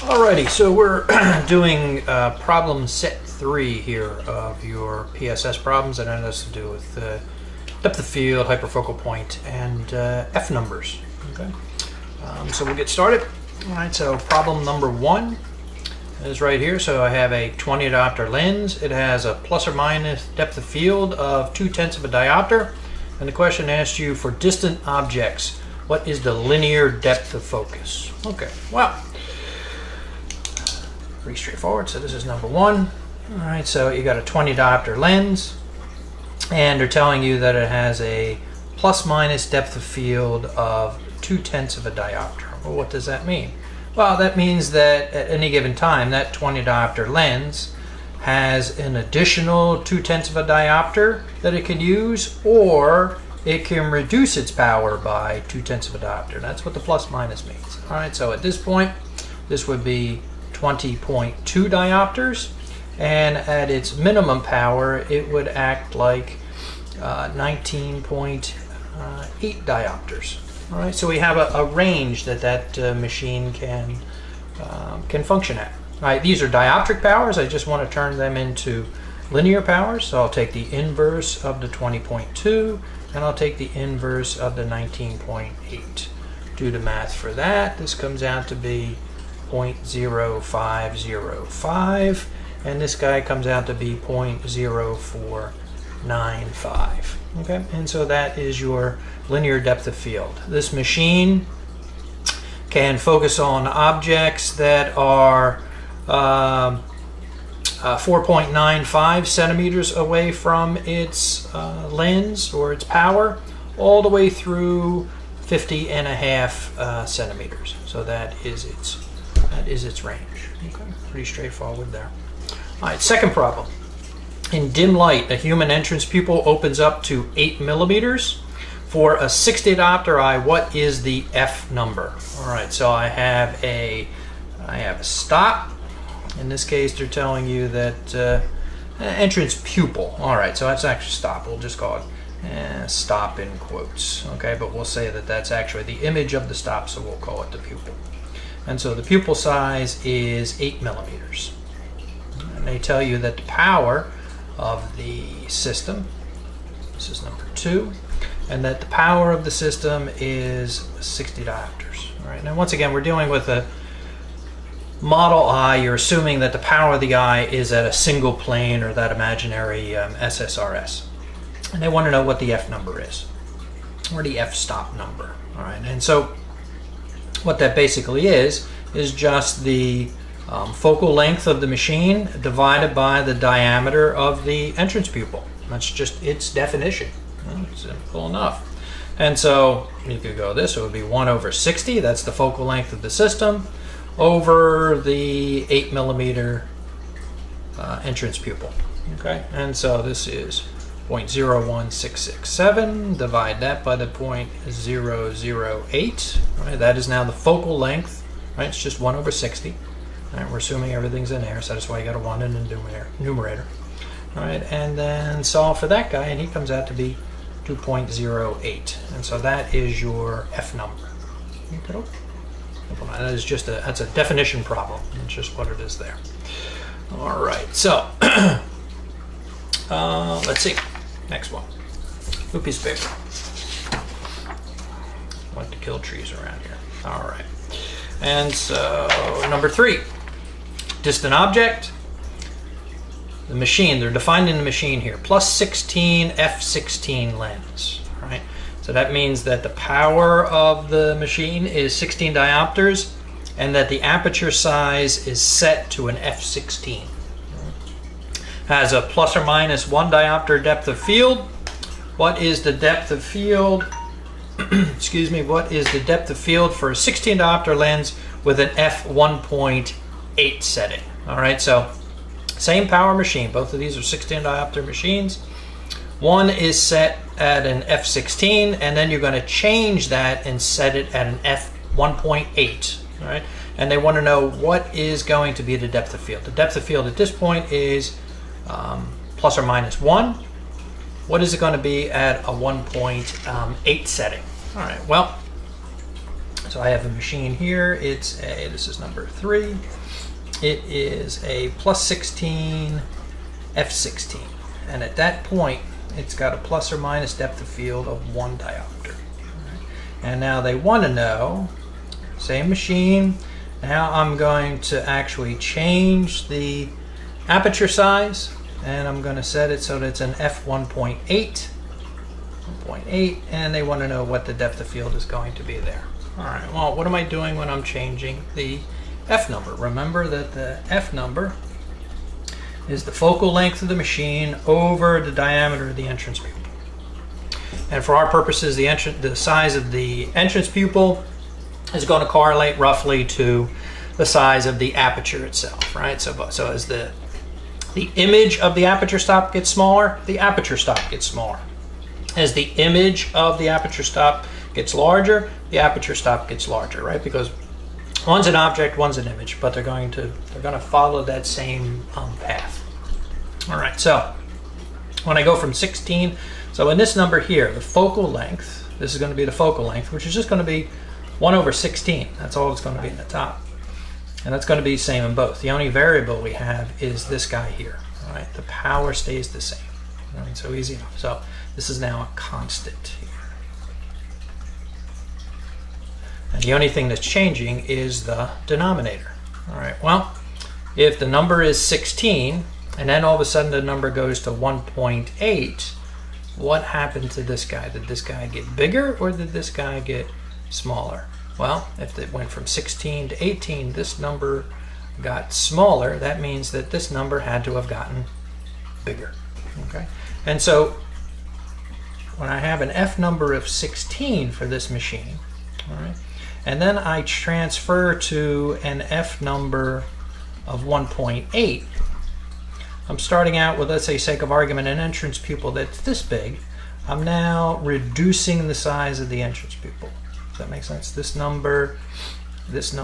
Alrighty, so we're doing problem set 3 here of your PSS problems, and it has to do with depth of field, hyperfocal point, and F numbers. Okay, so we'll get started. Alright, so problem number 1 is right here. So I have a 20 diopter lens. It has a plus or minus depth of field of 2/10 of a diopter, and the question asks you for distant objects, what is the linear depth of focus? Okay, well, pretty straightforward. So this is number 1. All right, so you got a 20 diopter lens, and they're telling you that it has a plus minus depth of field of 2/10 of a diopter. Well, what does that mean? Well, that means that at any given time, that 20 diopter lens has an additional 2/10 of a diopter that it can use, or it can reduce its power by 2/10 of a diopter. That's what the plus minus means. All right, so at this point, this would be 20.2 diopters, and at its minimum power it would act like 19.8 diopters. All right, so we have a range that machine can function at. All right, these are dioptric powers. I just want to turn them into linear powers, so I'll take the inverse of the 20.2 and I'll take the inverse of the 19.8. Do the math for that. This comes out to be 0.0505, and this guy comes out to be 0.0495. Okay, and so that is your linear depth of field. This machine can focus on objects that are 4.95 centimeters away from its lens or its power, all the way through 50.5 centimeters. So that is its range. Okay, pretty straightforward there. All right, second problem. In dim light, a human entrance pupil opens up to 8 millimeters. For a 60 diopter eye, what is the F number? All right, so I have a stop. In this case, they're telling you that entrance pupil. All right, so that's actually stop. We'll just call it stop in quotes. Okay, but we'll say that that's actually the image of the stop, so we'll call it the pupil. And so the pupil size is 8 millimeters. And they tell you that the power of the system, this is number 2, and that the power of the system is 60 diopters. All right, now once again, we're dealing with a model eye. You're assuming that the power of the eye is at a single plane, or that imaginary SSRS. And they want to know what the F number is, or the F stop number. All right, and so what that basically is just the focal length of the machine divided by the diameter of the entrance pupil. That's just its definition. Well, simple enough. And so you could go this, it would be 1/60, that's the focal length of the system, over the 8 millimeter entrance pupil. Okay, and so this is 0.01667, divide that by the 0.008, right? That is now the focal length, right? It's just 1/60. All right, we're assuming everything's in there, so that's why you got a 1 in the numerator. All right, and then solve for that guy, and he comes out to be 2.08, and so that is your F number. Okay. That is just that's a definition problem. It's just what it is there. All right, so let's see. Next one. Blue piece of paper. I like to kill trees around here. All right. And so number 3, distant object. The machine, they're defining the machine here, plus 16 f16 lens. All right. So that means that the power of the machine is 16 diopters, and that the aperture size is set to an f16. Has a plus or minus 1 diopter depth of field. What is the depth of field? Excuse me. What is the depth of field for a 16 diopter lens with an f1.8 setting? All right. So same power machine. Both of these are 16 diopter machines. One is set at an f16, and then you're going to change that and set it at an f1.8. All right. And they want to know what is going to be the depth of field. The depth of field at this point is plus or minus 1. What is it going to be at a 1.8 setting? All right, well, So I have a machine here. This is number 3. It is a plus 16 F16. And at that point, it's got a plus or minus depth of field of 1 diopter. And now they want to know, same machine, now I'm going to actually change the aperture size, and I'm going to set it so that it's an f1.8, 1.8, and they want to know what the depth of field is going to be there. All right, well, what am I doing when I'm changing the f number? Remember that the f number is the focal length of the machine over the diameter of the entrance pupil. And for our purposes, the size of the entrance pupil is going to correlate roughly to the size of the aperture itself, right? So as the image of the aperture stop gets smaller, the aperture stop gets smaller. As the image of the aperture stop gets larger, the aperture stop gets larger, right? Because one's an object, one's an image, but they're going to follow that same path. All right, so when I go from 16, so in this number here, the focal length, this is going to be the focal length, which is just going to be 1 over 16. That's all it's going to be in the top. And that's going to be the same in both. The only variable we have is this guy here. All right, the power stays the same. All right, so easy enough. So this is now a constant here. And the only thing that's changing is the denominator. All right, well, if the number is 16, and then all of a sudden the number goes to 1.8, what happened to this guy? Did this guy get bigger or did this guy get smaller? Well, if it went from 16 to 18, this number got smaller. That means that this number had to have gotten bigger. Okay, and so when I have an F number of 16 for this machine, all right, and then I transfer to an F number of 1.8, I'm starting out with, let's say, sake of argument, an entrance pupil that's this big. I'm now reducing the size of the entrance pupil. Does that make sense? This number,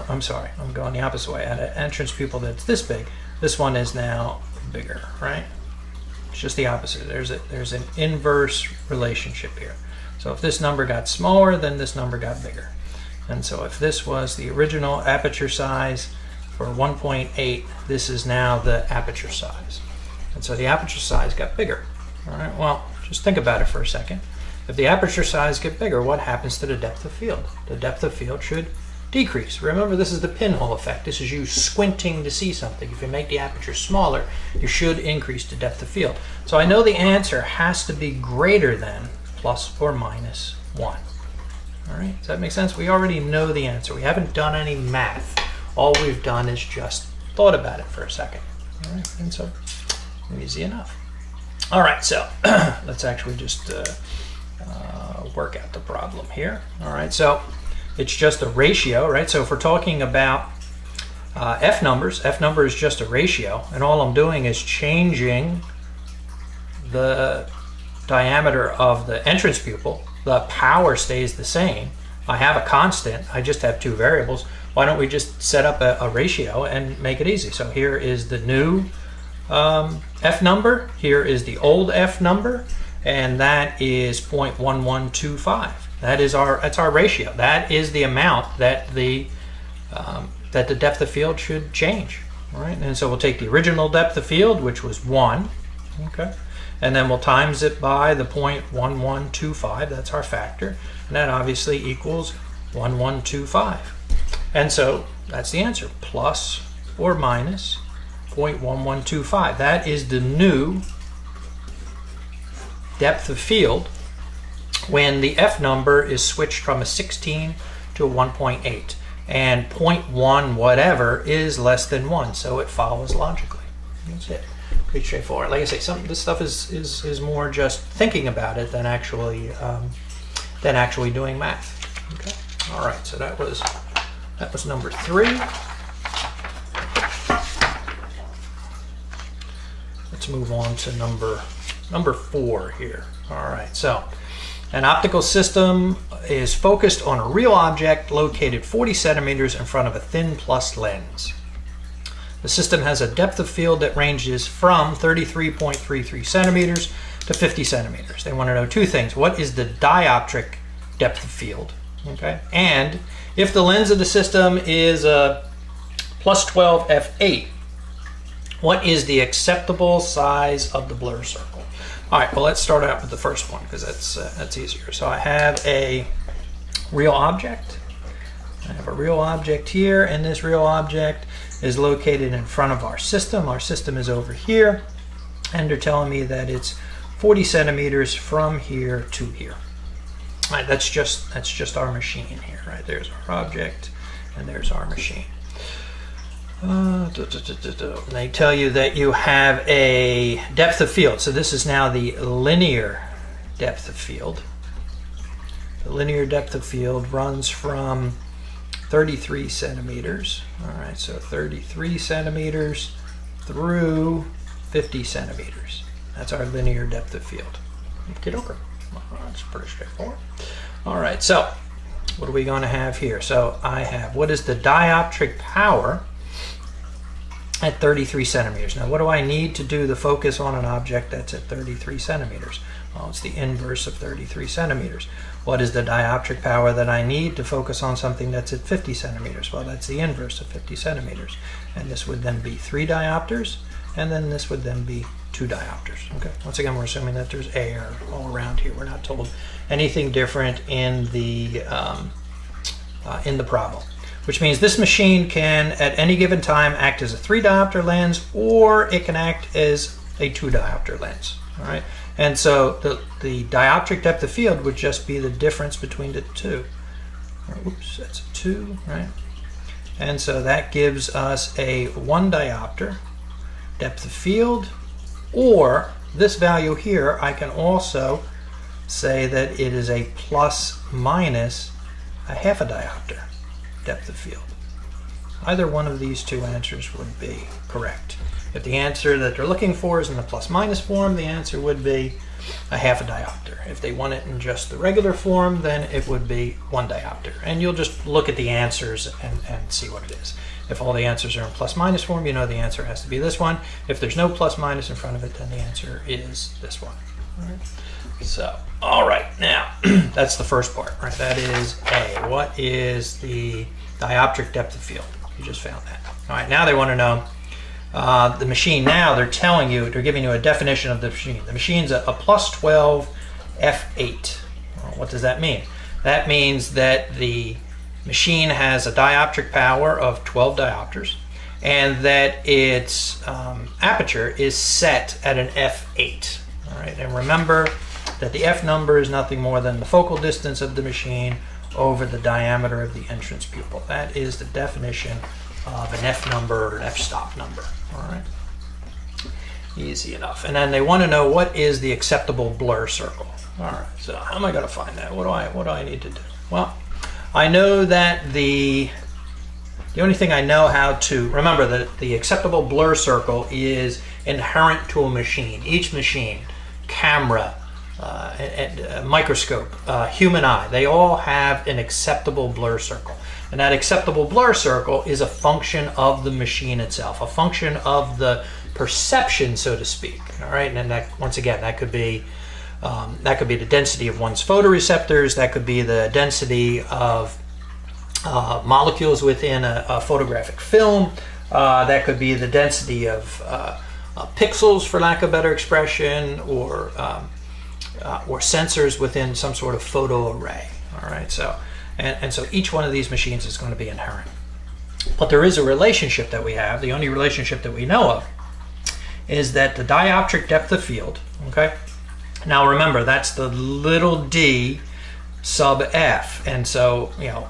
I'm sorry, I'm going the opposite way. At an entrance pupil that's this big, this one is now bigger, right? It's just the opposite. There's an inverse relationship here. So if this number got smaller, then this number got bigger. And so if this was the original aperture size for 1.8, this is now the aperture size. And so the aperture size got bigger. All right, well, just think about it for a second. If the aperture size gets bigger, what happens to the depth of field? The depth of field should decrease. Remember, this is the pinhole effect. This is you squinting to see something. If you make the aperture smaller, you should increase the depth of field. So I know the answer has to be greater than plus or minus 1. All right, does that make sense? We already know the answer. We haven't done any math. All we've done is just thought about it for a second. All right, and so easy enough. All right, so let's actually just work out the problem here. All right, so it's just a ratio, right? So if we're talking about F numbers, F number is just a ratio, and all I'm doing is changing the diameter of the entrance pupil. The power stays the same. I have a constant. I just have 2 variables. Why don't we just set up a ratio and make it easy? So here is the new F number. Here is the old F number, and that is 0.1125. That's our ratio. That is the amount that the depth of field should change. All right, and so we'll take the original depth of field, which was 1, okay, and then we'll times it by the 0.1125. That's our factor, and that obviously equals 1125. And so that's the answer, plus or minus 0.1125. That is the new depth of field when the F number is switched from a 16 to a 1.8. And 0.1 whatever is less than 1, so it follows logically. That's it. Pretty straightforward. Like I say, this stuff is more just thinking about it than actually doing math. Okay. All right. So that was number 3. Let's move on to number 4 here. All right. So an optical system is focused on a real object located 40 centimeters in front of a thin plus lens. The system has a depth of field that ranges from 33.33 centimeters to 50 centimeters. They want to know 2 things. What is the dioptric depth of field? Okay, and if the lens of the system is a plus 12 f8, what is the acceptable size of the blur circle? All right, well, let's start out with the first one because that's easier. So I have a real object. I have a real object here, and this real object is located in front of our system. Our system is over here, and they're telling me that it's 40 centimeters from here to here. All right, that's just our machine here, right? There's our object, and there's our machine. They tell you that you have a depth of field. So this is now the linear depth of field. The linear depth of field runs from 33 centimeters. All right, so 33 centimeters through 50 centimeters. That's our linear depth of field. Okay, that's pretty straightforward. All right, so what are we going to have here? So I have, what is the dioptric power at 33 centimeters? Now, what do I need to do the focus on an object that's at 33 centimeters? Well, it's the inverse of 33 centimeters. What is the dioptric power that I need to focus on something that's at 50 centimeters? Well, that's the inverse of 50 centimeters. And this would then be 3 diopters, and then this would then be 2 diopters. Okay. Once again, we're assuming that there's air all around here. We're not told anything different in the problem, which means this machine can, at any given time, act as a 3 diopter lens, or it can act as a 2 diopter lens. All right. And so the dioptric depth of field would just be the difference between the two. Oops, that's a 2, right? And so that gives us a 1 diopter depth of field, or this value here, I can also say that it is a plus minus a half a diopter depth of field. Either one of these two answers would be correct. If the answer that they're looking for is in the plus minus form, the answer would be a half a diopter. If they want it in just the regular form, then it would be 1 diopter. And you'll just look at the answers and see what it is. If all the answers are in plus minus form, you know the answer has to be this one. If there's no plus minus in front of it, then the answer is this one. All right. So, all right, now that's the first part, right? That is A. What is the dioptric depth of field? You just found that. All right, now they want to know the machine. Now they're telling you, they're giving you a definition of the machine. The machine's a plus 12 f8. Well, what does that mean? That means that the machine has a dioptric power of 12 diopters, and that its aperture is set at an f8. All right, and remember that the f number is nothing more than the focal distance of the machine over the diameter of the entrance pupil. That is the definition of an f number or an f-stop number. All right, easy enough. And then they want to know, what is the acceptable blur circle? All right, so how am I going to find that? What do I need to do? Well, I know that the only thing I know how to remember, that the acceptable blur circle is inherent to a machine. Each machine, camera, microscope, human eye, they all have an acceptable blur circle. And that acceptable blur circle is a function of the machine itself, a function of the perception, so to speak. All right, and that, once again, that could be the density of one's photoreceptors. That could be the density of molecules within a photographic film. That could be the density of pixels, for lack of better expression, or sensors within some sort of photo array. All right, so and so each one of these machines is going to be inherent. But there is a relationship that we have. The only relationship that we know of is that the dioptric depth of field. Okay. Now remember, that's the little d sub f, and so, you know,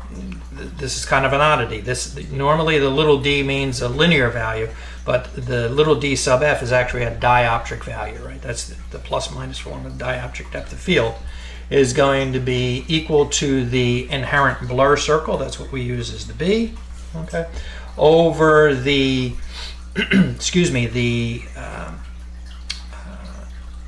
this is kind of an oddity. Normally the little d means a linear value, but the little d sub f is actually a dioptric value, right? That's the plus minus form of dioptric depth of field, is going to be equal to the inherent blur circle. That's what we use as the b, okay, over the excuse me, the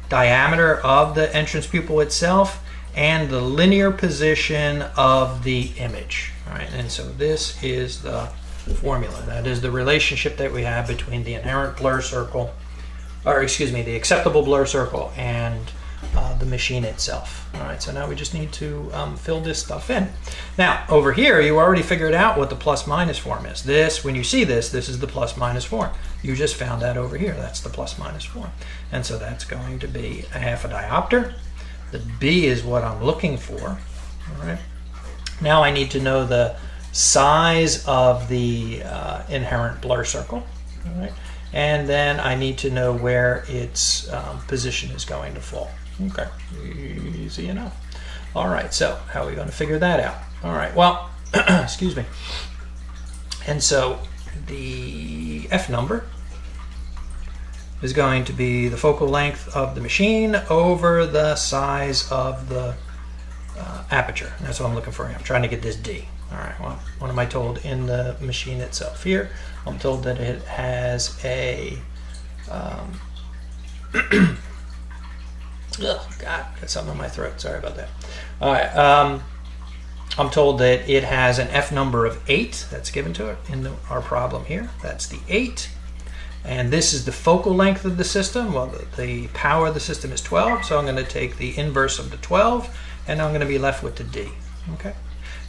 diameter of the entrance pupil itself and the linear position of the image. All right, and so this is the formula. That is the relationship that we have between the inherent blur circle, or excuse me, the acceptable blur circle, and the machine itself. All right, so now we just need to fill this stuff in. Now, over here, you already figured out what the plus minus form is. This, when you see this, this is the plus minus form. You just found that over here. That's the plus minus form. And so that's going to be a half a diopter. The B is what I'm looking for. All right. Now I need to know the size of the inherent blur circle. All right. And then I need to know where its position is going to fall. Okay, easy enough. All right, so how are we going to figure that out? All right, well, excuse me. And so the F number is going to be the focal length of the machine over the size of the aperture. That's what I'm looking for. I'm trying to get this D. All right, well, what am I told in the machine itself here? I'm told that it has a, oh God, got something in my throat, sorry about that. All right, I'm told that it has an F number of 8, that's given to it in our problem here. That's the 8. And this is the focal length of the system. Well, the power of the system is 12, so I'm going to take the inverse of the 12, and I'm going to be left with the D, okay?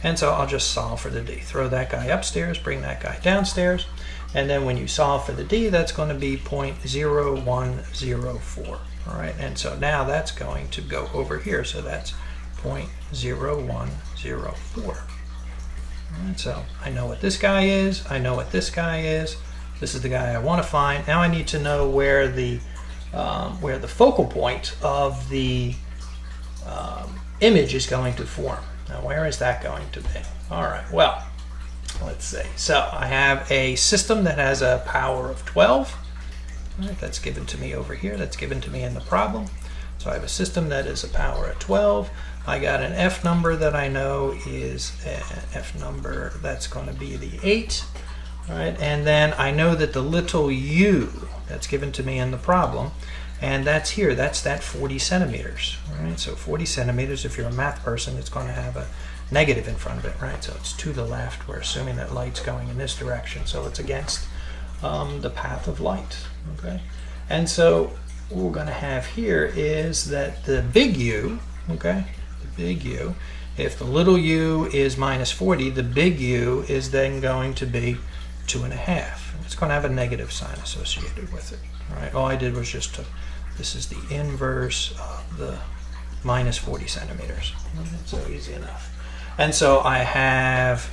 And so I'll just solve for the D. Throw that guy upstairs, bring that guy downstairs, and then when you solve for the D, that's going to be 0.0104. All right, and so now that's going to go over here, so that's 0.0104. All right, so I know what this guy is, I know what this guy is. This is the guy I want to find. Now I need to know where the focal point of the image is going to form. Now, where is that going to be? All right, well, let's see. So I have a system that has a power of 12. All right, that's given to me over here. That's given to me in the problem. So I have a system that is a power of 12. I got an F number that I know is an F number that's going to be the 8. All right, and then I know that the little u that's given to me in the problem, and that's here, that's that 40 centimeters. All right, so 40 centimeters, if you're a math person, it's going to have a negative in front of it, right? So it's to the left. We're assuming that light's going in this direction, so it's against the path of light, okay? And so what we're going to have here is that the big U, okay, the big U, if the little u is minus 40, the big U is then going to be 2.5. It's going to have a negative sign associated with it. All right, all I did was just this is the inverse of the minus 40 centimeters. So easy enough. And so I have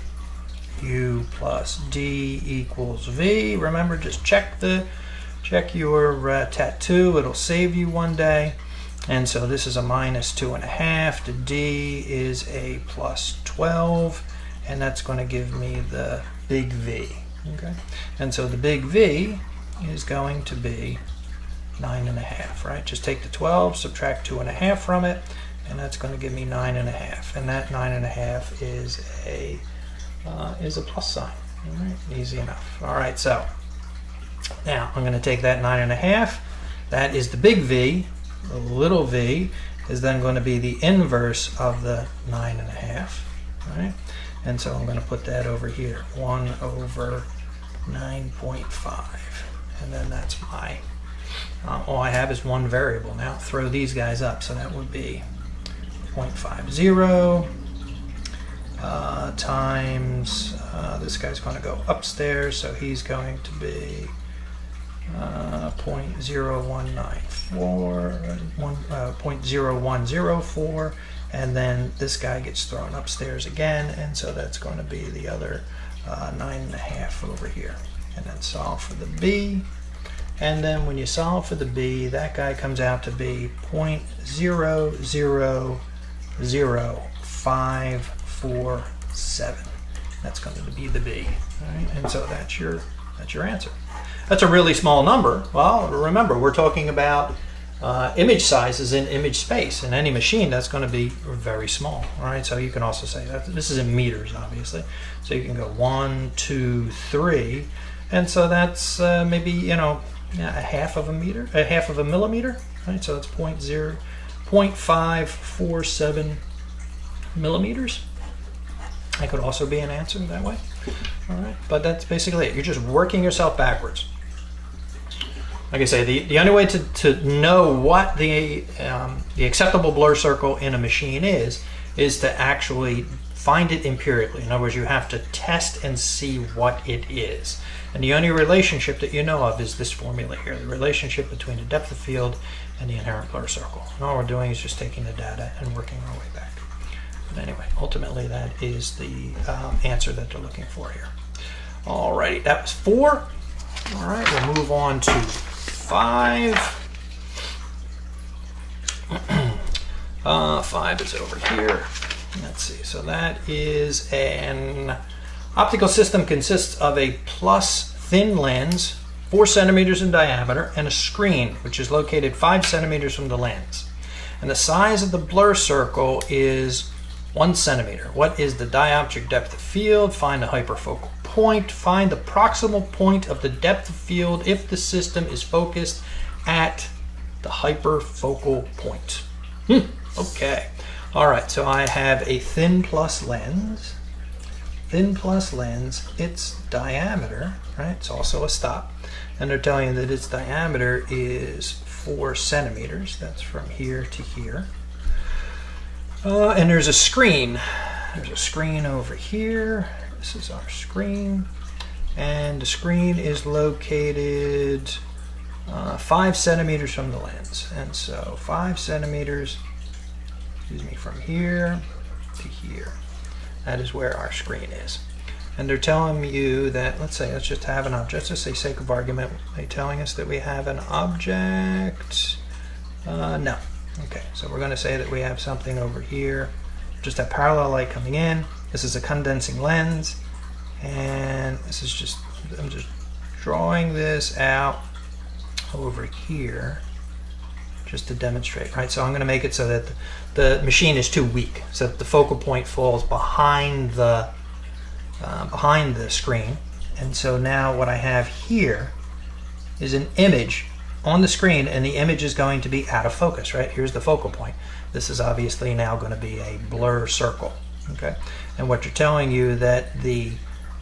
U plus D equals V. Remember, just check your tattoo. It'll save you one day. And so this is a minus 2.5. The D is a plus 12, and that's going to give me the big V. Okay, and so the big V is going to be 9.5, right? Just take the 12, subtract 2.5 from it, and that's going to give me 9.5. And that 9.5 is a plus sign. All right, easy enough. All right, so now I'm going to take that 9.5. That is the big V. The little v is then going to be the inverse of the 9.5. Right? And so I'm going to put that over here, 1 over 9.5. And then that's my, all I have is one variable. Now throw these guys up, so that would be 0.50 times, this guy's going to go upstairs, so he's going to be 0.0104, and then this guy gets thrown upstairs again, and so that's going to be the other 9.5 over here. And then solve for the B, and then when you solve for the B, that guy comes out to be 0.000547. That's going to be the B. All right? And so that's your answer. That's a really small number. Well, remember, we're talking about image sizes in image space. In any machine, that's going to be very small. All right, so you can also say that this is in meters, obviously. So you can go 1, 2, 3, and so that's maybe a half of a meter, a half of a millimeter. Right, so it's 0.547 millimeters. That could also be an answer that way. All right, but that's basically it. You're just working yourself backwards. like I say, the only way to know what the acceptable blur circle in a machine is to actually find it empirically. In other words, you have to test and see what it is. And the only relationship that you know of is this formula here, the relationship between the depth of field and the inherent blur circle. And all we're doing is just taking the data and working our way back. But anyway, ultimately that is the answer that they're looking for here. Alrighty, that was 4. All right, we'll move on to 5. 5 is over here. Let's see, so that is an optical system consists of a plus thin lens, 4 centimeters in diameter, and a screen, which is located 5 centimeters from the lens. And the size of the blur circle is 1 centimeter. What is the dioptric depth of field? Find the hyperfocal point. Find the proximal point of the depth of field if the system is focused at the hyperfocal point. Okay. All right, so I have a thin plus lens. Thin plus lens, its diameter, right? It's also a stop. And they're telling you that its diameter is 4 centimeters. That's from here to here. And there's a screen. There's a screen over here. This is our screen. And the screen is located 5 centimeters from the lens. And so 5 centimeters, from here to here. That is where our screen is. And they're telling you that, let's just have an object. Let's say, sake of argument, they're telling us that we have an object. No. Okay, so we're going to say that we have something over here. Just have parallel light coming in. This is a condensing lens. And this is just, I'm just drawing this out over here just to demonstrate, right? So I'm going to make it so that the machine is too weak, so that the focal point falls behind the screen. And so now what I have here is an image on the screen, and the image is going to be out of focus, right? Here's the focal point. This is obviously now going to be a blur circle, okay? And what you're telling you that the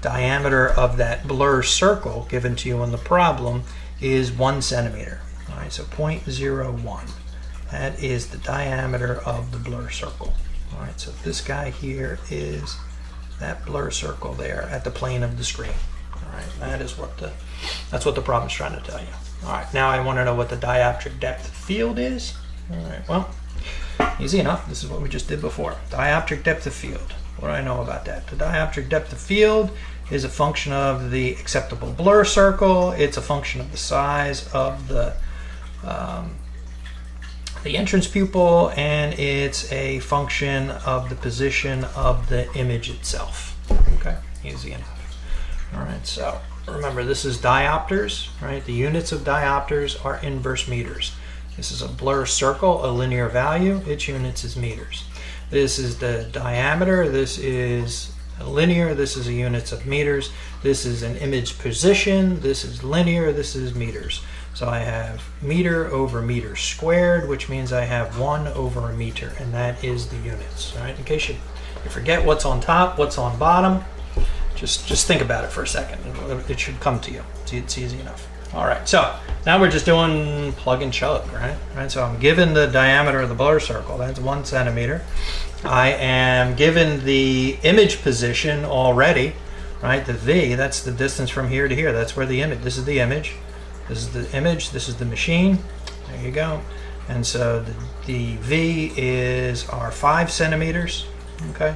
diameter of that blur circle given to you in the problem is 1 centimeter. All right, so 0.01. That is the diameter of the blur circle. All right, so this guy here is that blur circle there at the plane of the screen. All right, that's what the problem's trying to tell you. All right, now I want to know what the dioptric depth of field is. All right, well, easy enough. This is what we just did before. Dioptric depth of field. What do I know about that? The dioptric depth of field is a function of the acceptable blur circle. It's a function of the size of the entrance pupil, and it's a function of the position of the image itself. Okay, easy enough. All right, so remember, this is diopters, right? The units of diopters are inverse meters. This is a blur circle, a linear value. Its units is meters. This is the diameter. This is linear. This is units of meters. This is an image position. This is linear. This is meters. So I have meter over meter squared, which means I have 1 over a meter, and that is the units. All right, in case you forget what's on top, what's on bottom, just think about it for a second. It should come to you. It's easy enough. All right, so now we're just doing plug and chug, right? So I'm given the diameter of the blur circle. That's 1 centimeter. I am given the image position already, right? The V, that's the distance from here to here. That's where the image, this is the image. This is the image, this is the machine. There you go. And so the V is our 5 centimeters, okay?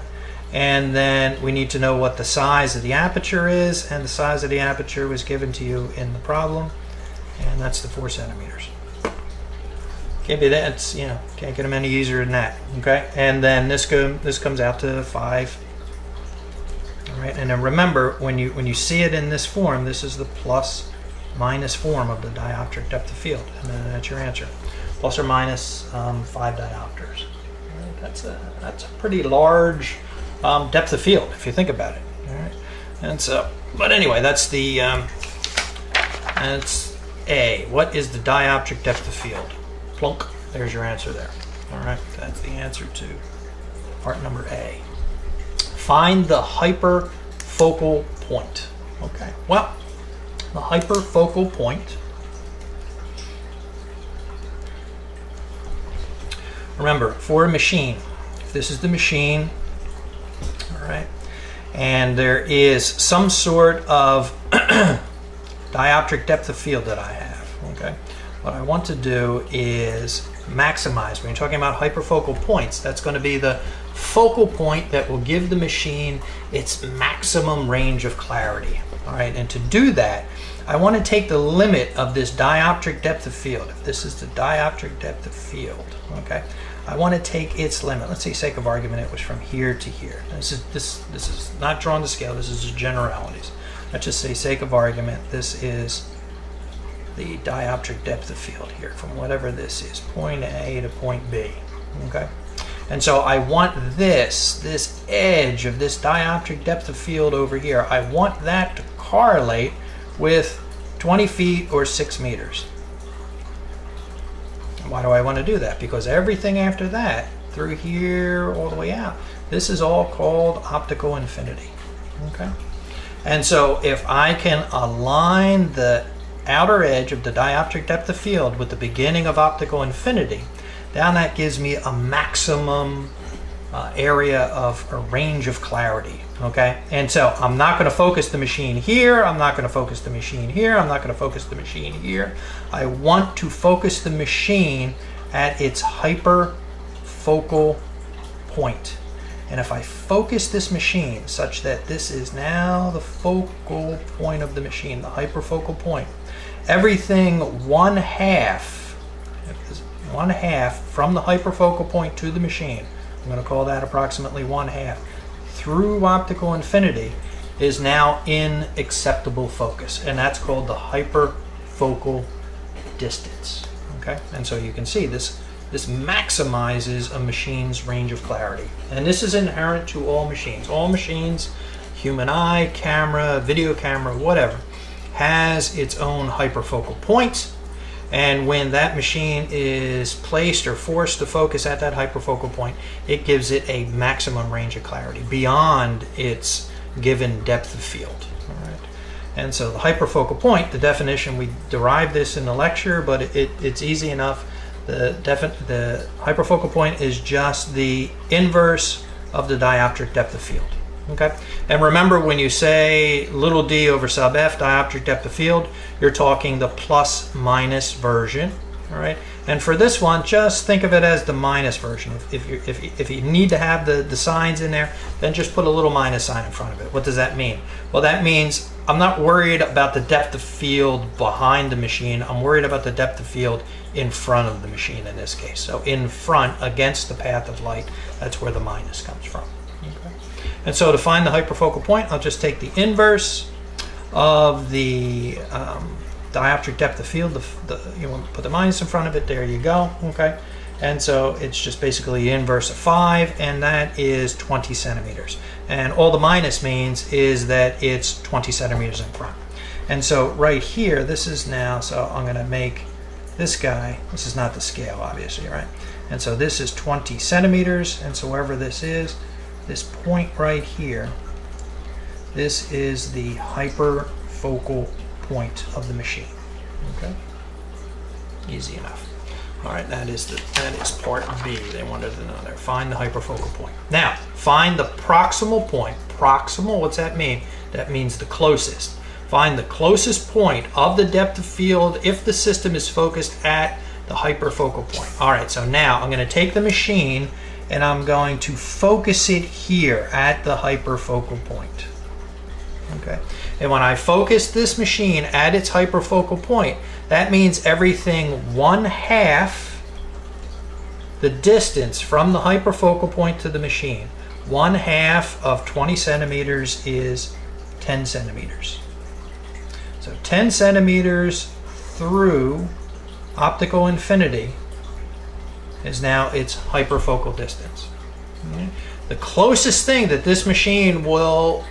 And then we need to know what the size of the aperture is, and the size of the aperture was given to you in the problem, and that's the 4 centimeters. Can't be that, it's, you know, can't get them any easier than that, okay? And then this comes out to 5. All right, and then remember, when you see it in this form, this is the plus minus form of the dioptric depth of field, and then that's your answer. Plus or minus 5 diopters. Right, that's a pretty large depth of field if you think about it. All right, and so, but anyway, that's the that's A. What is the dioptric depth of field? Plunk. There's your answer there. All right, that's the answer to part number A. Find the hyperfocal point. Okay. Well, the hyperfocal point Remember, for a machine, if this is the machine, all right, and there is some sort of dioptric depth of field that I have, okay, what I want to do is maximize. When you're talking about hyperfocal points, that's going to be the focal point that will give the machine its maximum range of clarity. All right, and to do that, I want to take the limit of this dioptric depth of field. If this is the dioptric depth of field, okay, I want to take its limit. Let's say, sake of argument, it was from here to here. This is not drawn to scale. This is just generalities. Let's just say, sake of argument, this is the dioptric depth of field here from whatever this is, point A to point B. Okay, and so I want this edge of this dioptric depth of field over here, I want that to correlate with 20 feet or 6 meters. Why do I want to do that? Because everything after that, through here all the way out, this is all called optical infinity. Okay, and so if I can align the outer edge of the dioptric depth of field with the beginning of optical infinity, now that gives me a maximum area of a range of clarity. Okay, and so I'm not going to focus the machine here, I'm not going to focus the machine here, I'm not going to focus the machine here. I want to focus the machine at its hyperfocal point. And if I focus this machine such that this is now the focal point of the machine, the hyperfocal point, everything one half from the hyperfocal point to the machine, I'm going to call that approximately 1/2, through optical infinity, is now in acceptable focus, and that's called the hyperfocal distance. Okay, and so you can see this maximizes a machine's range of clarity, and this is inherent to all machines. All machines, human eye, camera, video camera, whatever, has its own hyperfocal point, and when that machine is placed or forced to focus at that hyperfocal point, it gives it a maximum range of clarity beyond its given depth of field. All right, and so the hyperfocal point, the definition, we derived this in the lecture, but it's easy enough. The hyperfocal point is just the inverse of the dioptric depth of field. Okay, and remember, when you say little d over sub f, dioptric depth of field, you're talking the plus minus version. All right, and for this one, just think of it as the minus version. If you need to have the signs in there, then just put a little minus sign in front of it. What does that mean? Well, that means I'm not worried about the depth of field behind the machine. I'm worried about the depth of field in front of the machine in this case. So in front, against the path of light, that's where the minus comes from. Okay. And so to find the hyperfocal point, I'll just take the inverse of the dioptric depth of field. You want to put the minus in front of it. There you go. Okay, and so it's just basically the inverse of 5, and that is 20 centimeters. And all the minus means is that it's 20 centimeters in front. And so right here, this is now, so I'm going to make this guy, this is not the scale, obviously, right? And so this is 20 centimeters, and so wherever this is, this point right here, this is the hyperfocal point of the machine. Okay, easy enough. All right, that is part B. They wanted to know there. Find the hyperfocal point. Now, find the proximal point. Proximal, what's that mean? That means the closest. Find the closest point of the depth of field if the system is focused at the hyperfocal point. All right, so now I'm going to take the machine and I'm going to focus it here at the hyperfocal point. Okay, and when I focus this machine at its hyperfocal point, that means everything 1/2 the distance from the hyperfocal point to the machine. 1/2 of 20 centimeters is 10 centimeters. So 10 centimeters through optical infinity is now its hyperfocal distance. Okay. The closest thing that this machine will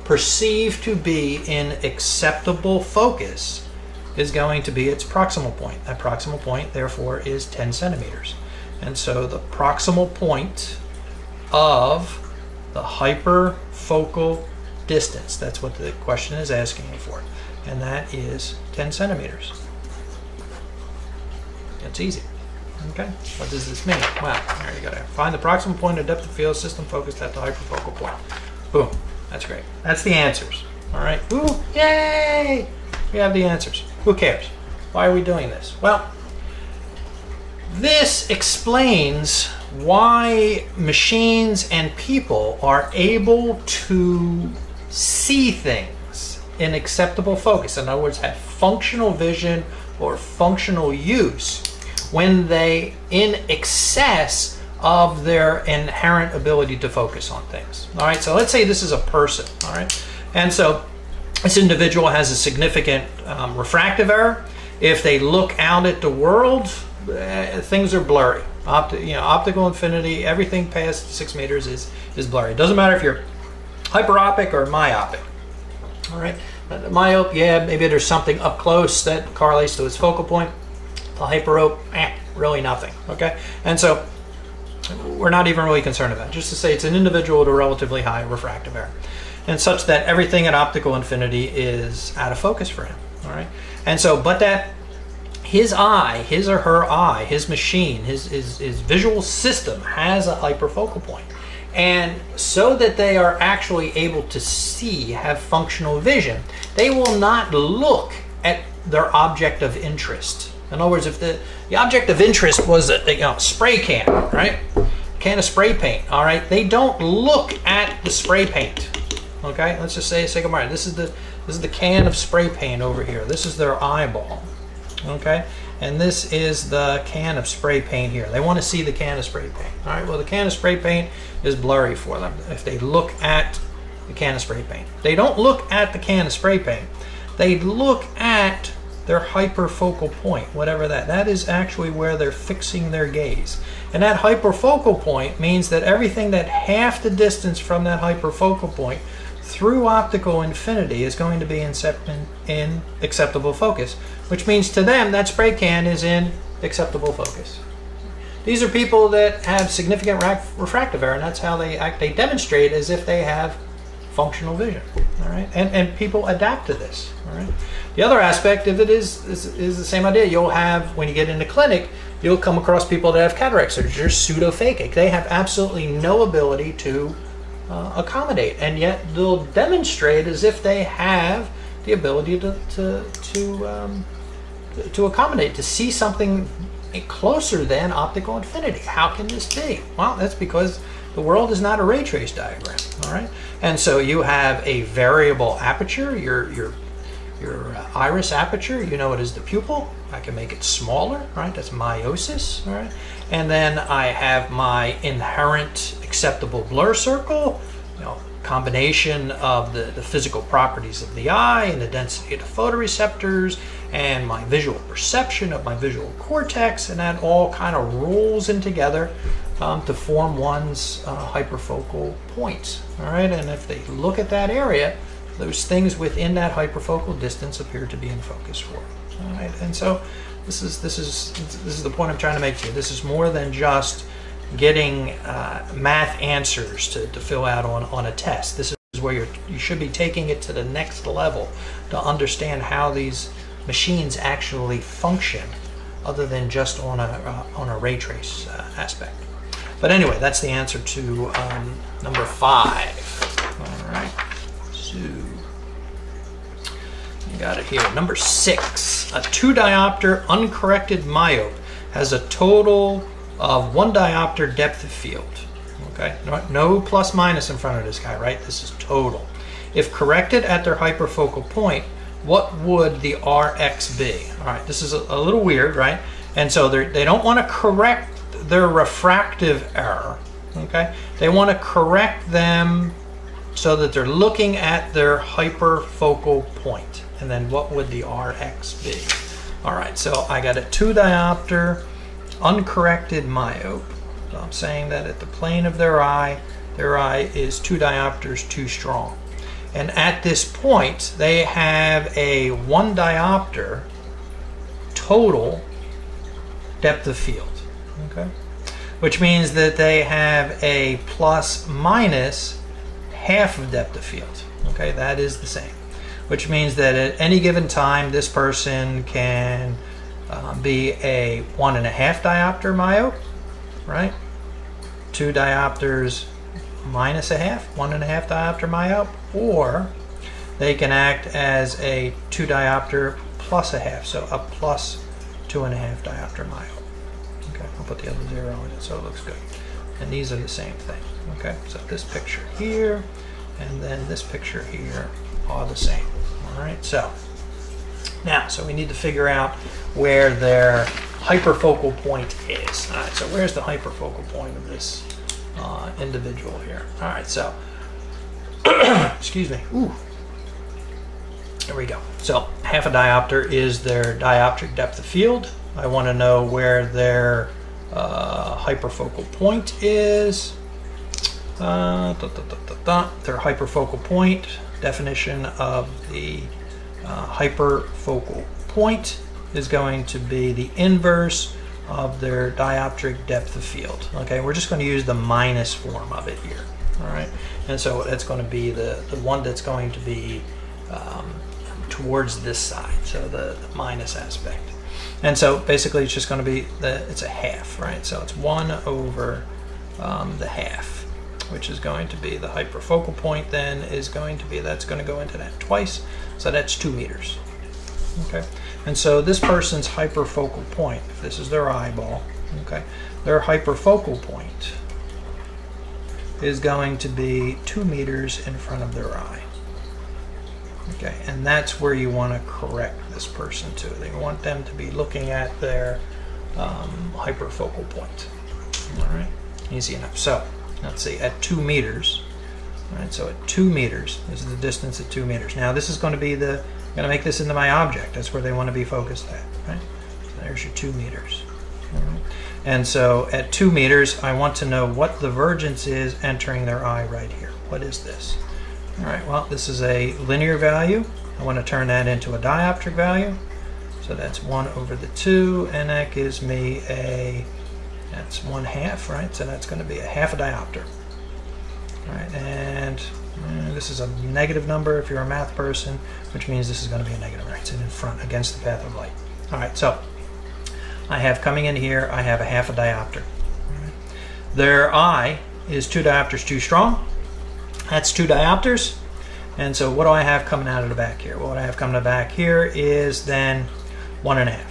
perceive to be in acceptable focus is going to be its proximal point. That proximal point, therefore, is 10 centimeters. And so the proximal point of the hyperfocal distance, that's what the question is asking me for, and that is 10 centimeters. It's easy. Okay, what does this mean? Well, there you go. Find the proximal point of depth of field system focused at the hyperfocal point. Boom. That's great. That's the answers. All right. Ooh, yay! We have the answers. Who cares? Why are we doing this? Well, this explains why machines and people are able to see things in acceptable focus. In other words, have functional vision or functional use when they in excess of their inherent ability to focus on things. All right, so let's say this is a person, all right? And so this individual has a significant refractive error. If they look out at the world, things are blurry. Optical infinity, everything past 6 meters is blurry. It doesn't matter if you're hyperopic or myopic. All right, the myope, yeah, maybe there's something up close that correlates to its focal point. The hyperope, really nothing. Okay, and so we're not even really concerned about it. Just to say it's an individual with a relatively high refractive error, and such that everything at optical infinity is out of focus for him. All right, and so but that his eye, his or her eye, his machine, his visual system has a hyperfocal point. And so that they are actually able to see, have functional vision, they will not look at their object of interest. In other words, if the object of interest was a spray can, right? Can of spray paint, all right? They don't look at the spray paint, okay? Let's just say this is the can of spray paint over here. This is their eyeball. Okay, and this is the can of spray paint here. They want to see the can of spray paint. All right, well, the can of spray paint is blurry for them if they look at the can of spray paint. They don't look at the can of spray paint. They look at their hyperfocal point, whatever that is actually where they're fixing their gaze. And that hyperfocal point means that everything that half the distance from that hyperfocal point through optical infinity is going to be in acceptable focus, which means to them that spray can is in acceptable focus. These are people that have significant refractive error, and that's how they act. They demonstrate as if they have functional vision. All right, and people adapt to this. All right. The other aspect of it is the same idea. You'll have, when you get into clinic, you'll come across people that have cataract surgery. They're pseudophakic. They have absolutely no ability to accommodate, and yet they'll demonstrate as if they have the ability to accommodate, to see something closer than optical infinity. How can this be? Well, that's because the world is not a ray trace diagram. All right, and so you have a variable aperture, your iris aperture. You know it is the pupil. I can make it smaller, right? That's meiosis, all right? And then I have my inherent acceptable blur circle, combination of the physical properties of the eye and the density of the photoreceptors and my visual perception of my visual cortex, and that all kind of rolls in together to form one's hyperfocal point, all right? And if they look at that area, those things within that hyperfocal distance appear to be in focus for them. All right, and so this is the point I'm trying to make to you. This is more than just getting math answers to fill out on a test. This is where you should be taking it to the next level to understand how these machines actually function, other than just on a ray trace aspect. But anyway, that's the answer to number 5. All right, so you got it here. Number 6, a 2-diopter uncorrected myope has a total of 1 diopter depth of field. Okay, no plus minus in front of this guy, right? This is total. If corrected at their hyperfocal point, what would the Rx be? All right, this is a little weird, right? And so they don't want to correct their refractive error. Okay, they want to correct them so that they're looking at their hyperfocal point. And then what would the Rx be? All right, so I got a 2-diopter uncorrected myope. So I'm saying that at the plane of their eye is 2 diopters too strong. And at this point, they have a 1 diopter total depth of field, okay? Which means that they have a plus minus half of depth of field, okay? That is the same. Which means that at any given time, this person can be a 1.5 diopter myope, right? 2 diopters minus a half, 1.5 diopter myope, or they can act as a 2 diopter plus a half, so a plus 2.5 diopter myope. Okay, I'll put the other 0 in it so it looks good. And these are the same thing. Okay, so this picture here and then this picture here are the same. All right, so now, so we need to figure out where their hyperfocal point is. All right, so where's the hyperfocal point of this individual here? All right, so, excuse me. Ooh. There we go. So half a diopter is their dioptric depth of field. I want to know where their hyperfocal point is. Their hyperfocal point, definition of the hyperfocal point is going to be the inverse of their dioptric depth of field. Okay, we're just going to use the minus form of it here. All right, and so it's going to be the one that's going to be towards this side, so the minus aspect. And so basically it's just going to be it's a half, right? So it's 1 over the half, which is going to be the hyperfocal point. Then is going to be, that's going to go into that twice, so that's 2 meters. Okay, and so this person's hyperfocal point, if this is their eyeball, okay, their hyperfocal point is going to be 2 meters in front of their eye. Okay, and that's where you want to correct this person to. They want them to be looking at their hyperfocal point. All right, easy enough. So let's see, at 2 meters. All right, so at 2 meters, this is the distance at 2 meters. Now this is going to be I'm going to make this into my object. That's where they want to be focused at. Right. So there's your 2 meters. All right. And so at 2 meters, I want to know what the divergence is entering their eye right here. What is this? All right, well, this is a linear value. I want to turn that into a dioptric value. So that's 1 over the 2, and that gives me that's 1/2, right? So that's going to be a half a diopter. All right, and this is a negative number if you're a math person, which means this is going to be a negative, right? It's in front against the path of light. All right, so I have coming in here, I have a half a diopter. All right. Their eye is 2 diopters too strong. That's 2 diopters. And so what do I have coming out of the back here? Well, what I have coming out of the back here is then 1.5.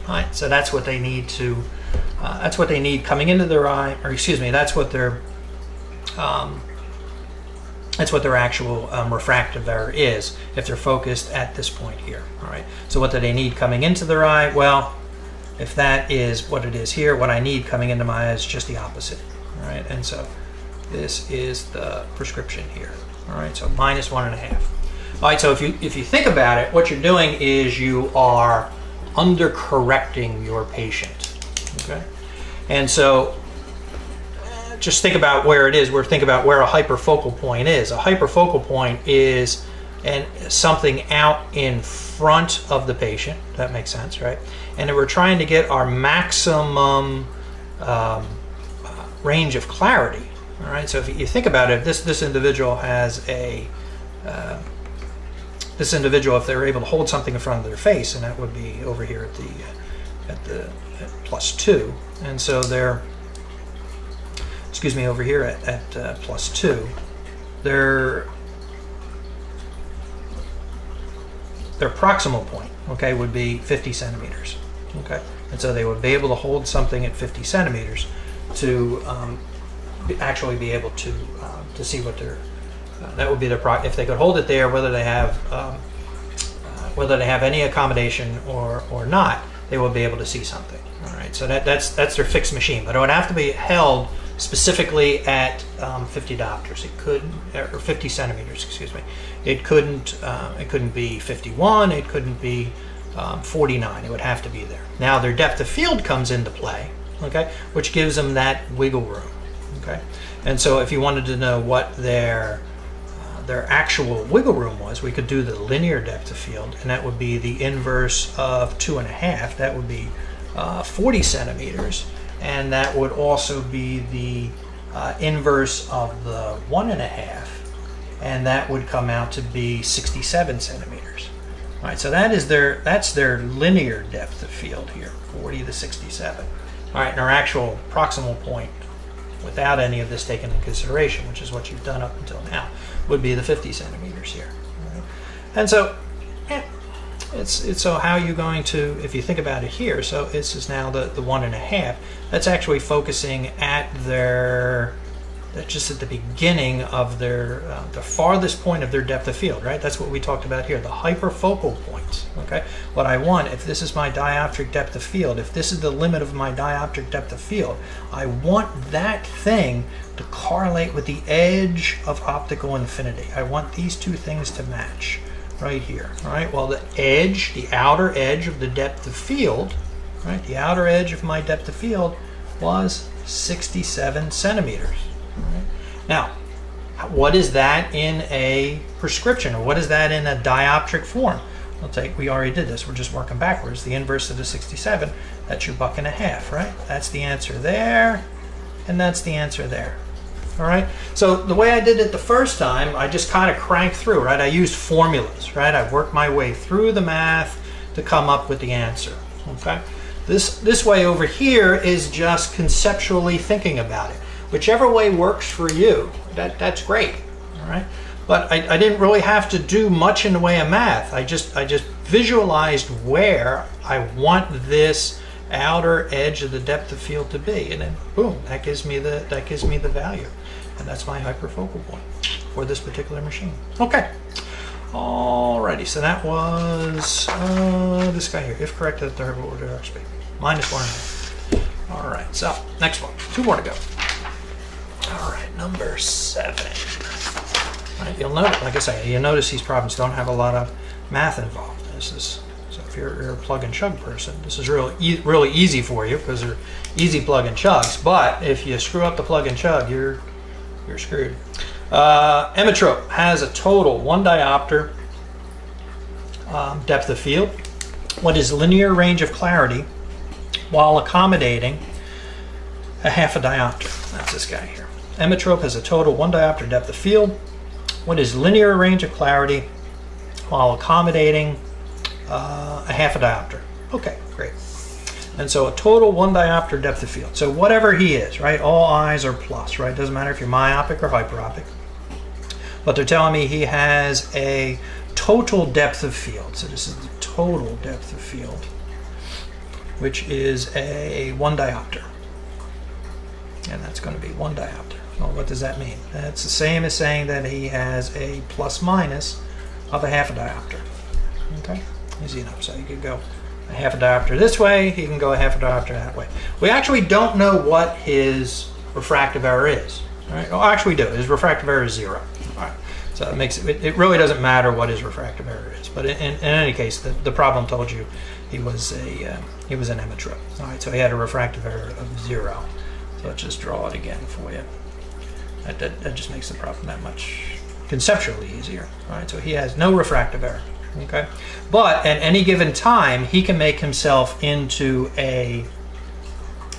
All right, so that's what they need to, that's what they need coming into their eye, or excuse me, that's what their actual refractive error is if they're focused at this point here. All right, so what do they need coming into their eye? Well, if that is what it is here, what I need coming into my eye is just the opposite. All right, and so this is the prescription here. All right, so minus 1.5. All right, so if you think about it, what you're doing is you are undercorrecting your patient. Okay, and so just think about where it is. Think about where a hyperfocal point is. A hyperfocal point is something out in front of the patient. That makes sense, right? And we're trying to get our maximum range of clarity. All right, so if you think about it, this individual has a this individual, if they're able to hold something in front of their face, and that would be over here at +2, and so they're, excuse me, over here at +2, their proximal point, okay, would be 50 centimeters. Okay, and so they would be able to hold something at 50 centimeters to actually be able to see what their that would be their if they could hold it there, whether they have any accommodation or not, they will be able to see something. All right, so that's their fixed machine, but it would have to be held specifically at 50 diopters. It could, or 50 centimeters, excuse me. It couldn't be 51. It couldn't be 49. It would have to be there. Now their depth of field comes into play, okay, which gives them that wiggle room, okay. And so if you wanted to know what their actual wiggle room was, we could do the linear depth of field, and that would be the inverse of 2.5. That would be 40 centimeters, and that would also be the inverse of the 1.5, and that would come out to be 67 centimeters. All right, so that's their linear depth of field here, 40 to 67. All right, and our actual proximal point, without any of this taken into consideration, which is what you've done up until now, would be the 50 centimeters here. Right? And so, yeah, it's so how are you going to, if you think about it here, so this is now the 1.5. That's actually focusing at their, just at the beginning of their, the farthest point of their depth of field, right? That's what we talked about here, the hyperfocal points, okay? What I want, if this is my dioptric depth of field, if this is the limit of my dioptric depth of field, I want that thing to correlate with the edge of optical infinity. I want these two things to match right here, all right? Well, the edge, the outer edge of the depth of field, right? The outer edge of my depth of field was 67 centimeters. Right. Now, what is that in a prescription, or what is that in a dioptric form? We already did this. We're just working backwards. The inverse of the 67, that's your 1.5, right? That's the answer there, and that's the answer there. All right. So the way I did it the first time, I just kind of cranked through, right? I used formulas, right? I worked my way through the math to come up with the answer. Okay. This way over here is just conceptually thinking about it. Whichever way works for you, that's great, all right? But I didn't really have to do much in the way of math. I just visualized where I want this outer edge of the depth of field to be, and then boom, that gives me the value, and that's my hyperfocal point for this particular machine. Okay, alrighty. So that was this guy here. If correct, at the order of speed, -1.5. All right. So next one. 2 more to go. All right, number 7. All right, you'll notice, like I say, you'll notice these problems don't have a lot of math involved. So if you're a plug and chug person, this is really easy for you because they're easy plug and chugs. But if you screw up the plug and chug, you're screwed. Emmetrope has a total 1 diopter depth of field. What is linear range of clarity while accommodating a 1/2 diopter? That's this guy here. Emmetrope has a total 1 diopter depth of field. What is linear range of clarity while accommodating a 1/2 diopter? Okay, great. And so a total 1 diopter depth of field. So whatever he is, right? All eyes are plus, right? Doesn't matter if you're myopic or hyperopic. But they're telling me he has a total depth of field. So this is the total depth of field, which is a 1 diopter. And that's going to be 1 diopter. Well, what does that mean? That's the same as saying that he has a plus minus of a 1/2 diopter. Okay, easy enough. So you could go a 1/2 diopter this way, he can go a 1/2 diopter that way. We actually don't know what his refractive error is. All right? Well, actually we do. His refractive error is 0. All right. So it makes it really doesn't matter what his refractive error is. But in any case, the problem told you he was an emmetrope. All right. So he had a refractive error of 0. So let's just draw it again for you. That just makes the problem that much conceptually easier. All right, so he has no refractive error. Okay, but at any given time, he can make himself into a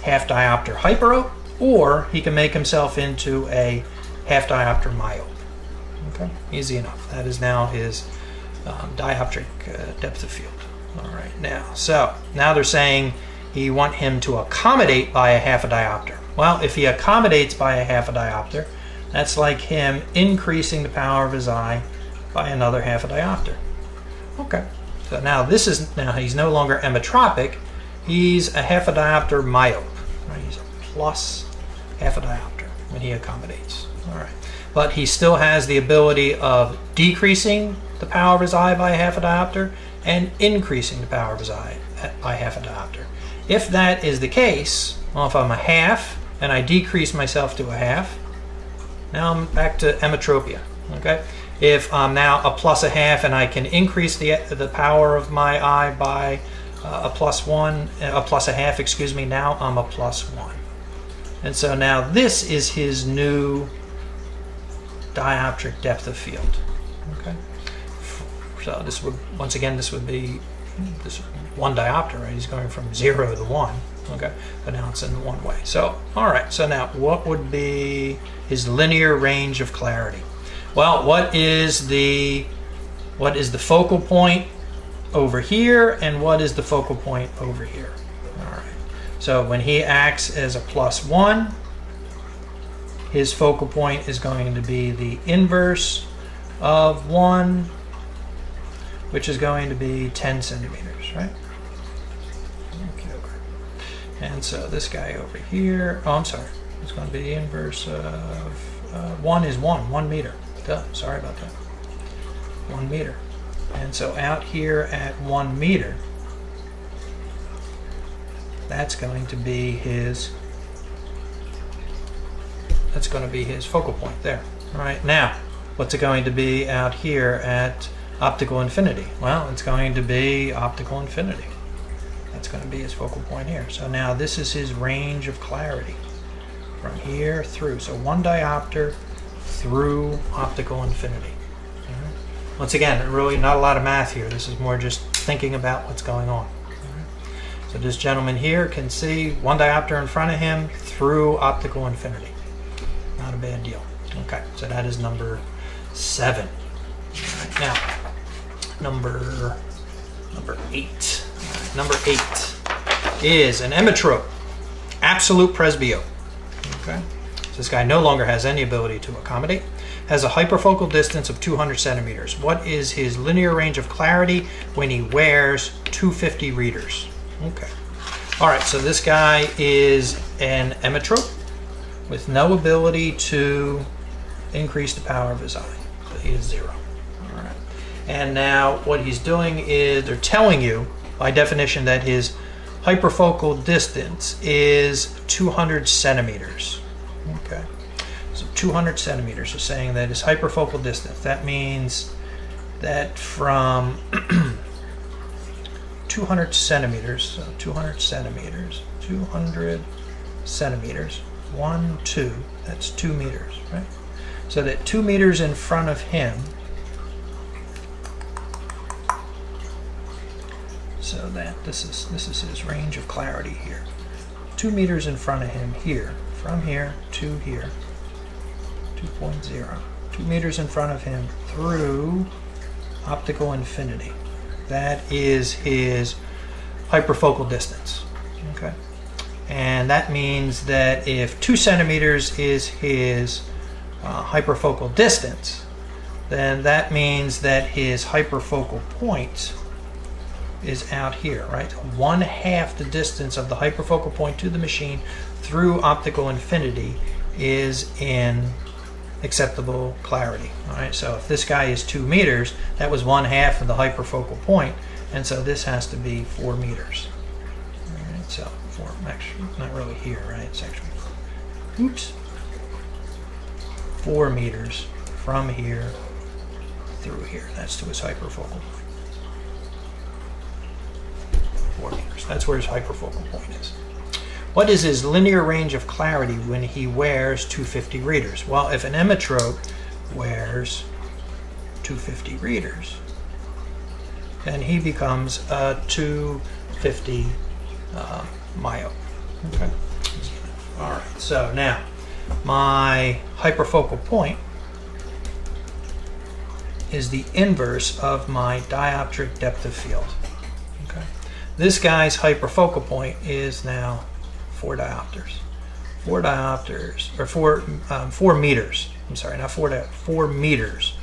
1/2 diopter hyperope, or he can make himself into a 1/2 diopter myope. Okay, easy enough. That is now his dioptric depth of field. All right, now they're saying you want him to accommodate by a 1/2 diopter. Well, if he accommodates by a 1/2 diopter, that's like him increasing the power of his eye by another 1/2 diopter. Okay, so now he's no longer emmetropic, he's a 1/2 diopter myope. Right? He's a plus 1/2 diopter when he accommodates. All right, but he still has the ability of decreasing the power of his eye by a 1/2 diopter and increasing the power of his eye by 1/2 diopter. If that is the case, well, if I'm a 1/2 and I decrease myself to a 1/2, now I'm back to emmetropia. Okay. If I'm now a plus a 1/2 and I can increase the power of my eye by a plus 1/2, excuse me, now I'm a plus 1. And so now this is his new dioptric depth of field. Okay. So this would, once again, this would be this 1 diopter, right? He's going from 0 to 1. Okay, but now it's in 1 way. So, all right, so now what would be his linear range of clarity? Well, what is the focal point over here, and what is the focal point over here. All right. So when he acts as a +1, his focal point is going to be the inverse of 1, which is going to be 10 centimeters, right? Okay. And so this guy over here, oh, I'm sorry, it's going to be the inverse of 1 is 1 meter. Duh, sorry about that. 1 meter. And so out here at 1 meter, that's going to be his focal point there. All right, now what's it going to be out here at optical infinity? Well, it's going to be optical infinity. That's going to be his focal point here. So now this is his range of clarity from here through. So 1 diopter through optical infinity. Once again, really not a lot of math here. This is more just thinking about what's going on. So this gentleman here can see 1 diopter in front of him through optical infinity. Not a bad deal. Okay, so that is number 7. Right, now, number 8. Right, number 8 is an emmetrope, absolute presbyope. Okay, so this guy no longer has any ability to accommodate. Has a hyperfocal distance of 200 centimeters. What is his linear range of clarity when he wears 250 readers? Okay. All right, so this guy is an emmetrope with no ability to increase the power of his eye. So he is 0. All right. And now what he's doing is they're telling you by definition that his hyperfocal distance is 200 centimeters. Okay. So 200 centimeters is saying that his hyperfocal distance, that means that from 200 centimeters, so 200 centimeters, 1, 2, that's 2 meters, right? So that 2 meters in front of him, so that this is his range of clarity here. 2 meters in front of him here, from here to here, 2.0. 2 meters in front of him through optical infinity. That is his hyperfocal distance. Okay, and that means that if 2 centimeters is his hyperfocal distance, then that means that his hyperfocal point is out here, right? 1/2 the distance of the hyperfocal point to the machine through optical infinity is in acceptable clarity. All right, so if this guy is 2 meters, that was 1/2 of the hyperfocal point, and so this has to be 4 meters. All right, so 4, actually, not really here, right? It's actually, oops, 4 meters from here through here. That's to his hyperfocal point. 4 meters. That's where his hyperfocal point is. What is his linear range of clarity when he wears 250 readers? Well, if an emmetrope wears 250 readers, then he becomes a 250 myope. Okay. All right. So now, my hyperfocal point is the inverse of my dioptric depth of field. Okay. This guy's hyperfocal point is now 4 diopters. 4 diopters, or 4 meters. I'm sorry, not 4 meters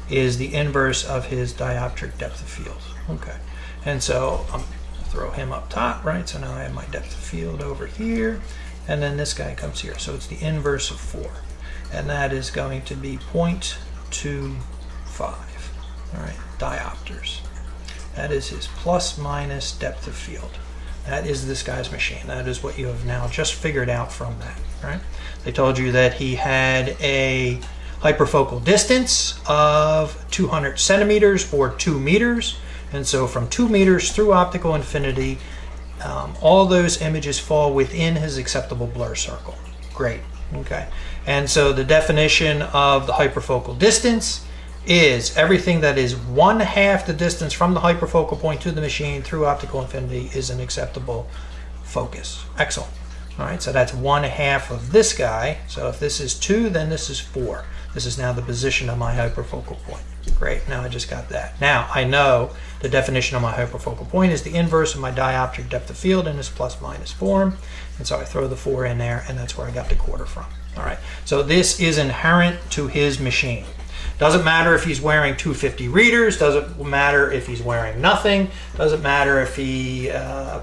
is the inverse of his dioptric depth of field. Okay, and so I'm gonna throw him up top, right? So now I have my depth of field over here, and then this guy comes here. So it's the inverse of 4, and that is going to be 0.25. All right, diopters. That is his plus minus depth of field. That is this guy's machine. That is what you have now just figured out from that, right? They told you that he had a hyperfocal distance of 200 centimeters or 2 meters. And so from 2 meters through optical infinity, all those images fall within his acceptable blur circle. Great, okay. And so the definition of the hyperfocal distance is everything that is 1/2 the distance from the hyperfocal point to the machine through optical infinity is an acceptable focus. Excellent. All right, so that's 1/2 of this guy. So if this is 2, then this is 4. This is now the position of my hyperfocal point. Great, now I just got that. Now I know the definition of my hyperfocal point is the inverse of my dioptric depth of field in this plus minus form. And so I throw the 4 in there, and that's where I got the quarter from. All right, so this is inherent to his machine. Doesn't matter if he's wearing 250 readers, doesn't matter if he's wearing nothing, doesn't matter if he